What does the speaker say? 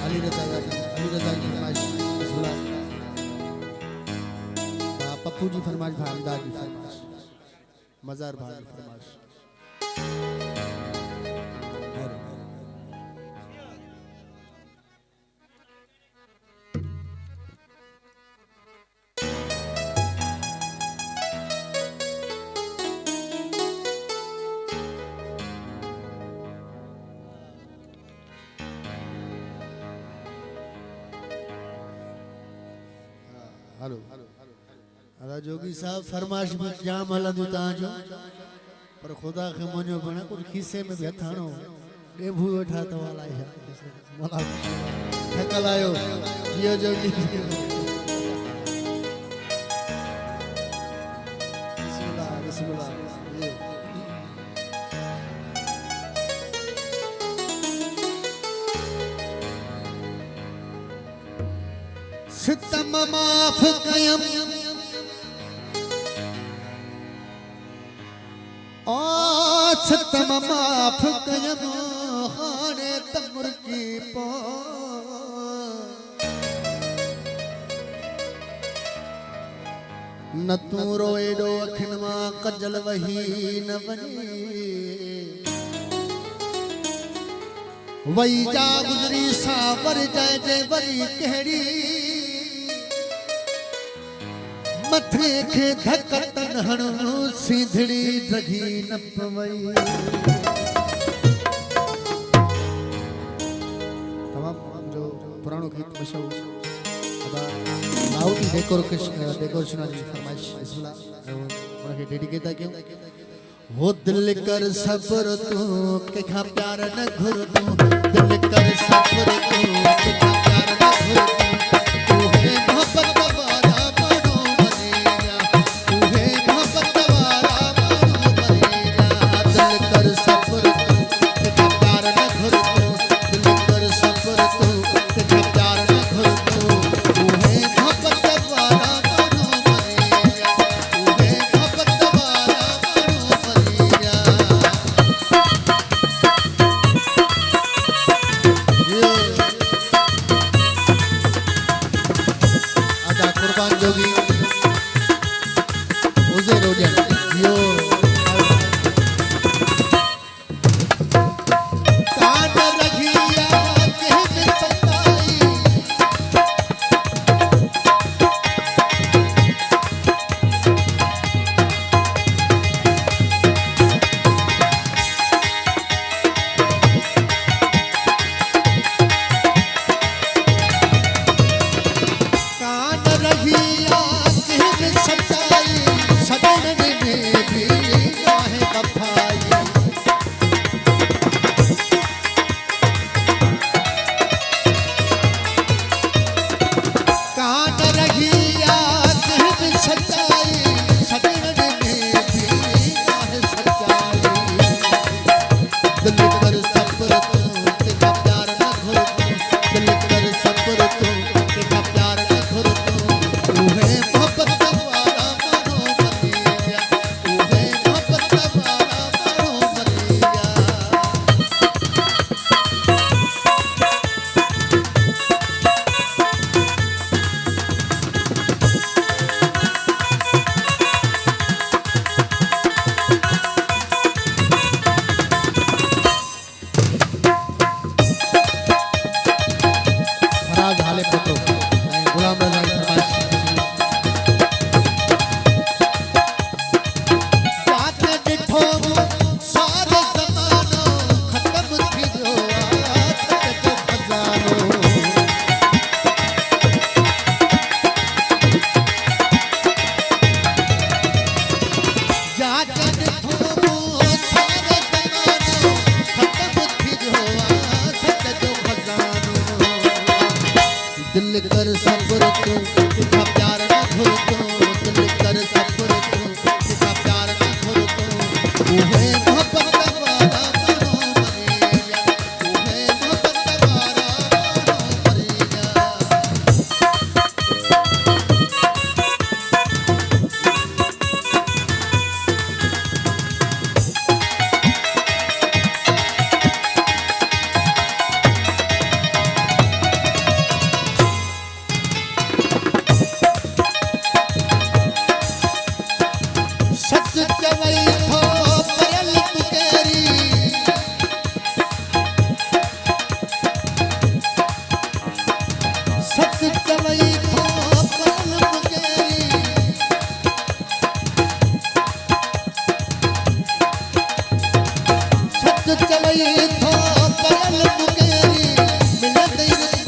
अली रजा की फरमाइश बिस्मिल्लाह। पप्पू जी फरमाइश, भामदा की फरमाइश, मजार भाई की फरमाइश। हेलो अदा जोगी साहब फरमाइश में जाम हलंदो ताजो पर खुदा के मनो बना कुछ खीसे में बेठाणो देबू वेठा तो वाला है मला थकल आयो जियो जोगी बिस्मिल्लाह बिस्मिल्लाह। सितम माफ कयम ओ सितम माफ कयम हाने तमुर की पो न तू रोए डो अखिन मां कजल वही न बनी वही जा गुजरी सा वर जाए जय वरी कहड़ी मथे के धकतन हणो सीधड़ी दगी न पवई। तमाम जो पुरानो गीत मशहूर अदा लाउड डेकोरेशन की फरमाइश बिस्मिल्लाह उनके डेडिकेट है क्यों वो दिल कर सब्र तू के खा प्यार न घुर तू दिल कर सब्र तू के खा प्यार न घुर तू है मोहब्बत वाला बनो मरेगा तू है मोहब्बत वाला बनो मरेगा दिल कर सब्र तू के खा प्यार न घुर तू दिल कर सब्र तू के खा प्यार न घुर तू तू है मोहब्बत वाला बनो मरेगा तू है मोहब्बत वाला बनो मरेगा। आजा कुर्बान जोगी उसे रोजन यो काट रखिया के सताई काट रखिया के सताई सदन में भी काहे कफाई काट रखिया के सताई सदन में भी काहे सच्चाई दिल कर सब्र तू तेरा प्यार न घुर तू दिल कर सब्र तू तेरा प्यार न घुर तू तू है मोहब्बत वाला बनो मरेगा तू है मोहब्बत वाला बनो मरेगा। फराज हाले पतो गुलाम रजा की फरमाइश जाके डिठो सारे जमानो खत्म थी जो आसत जो खजानो जाके डिठो सारे जमानो खत्म थी जो आसत जो खजानो दिल कर सब्र तू तेरा प्यार न घुर तू दिल कर सब्र तू तेरा प्यार न घुर तू तू है मोहब्बत वाला बनो मरेगा तू है मोहब्बत वाला बनो मरेगा। कई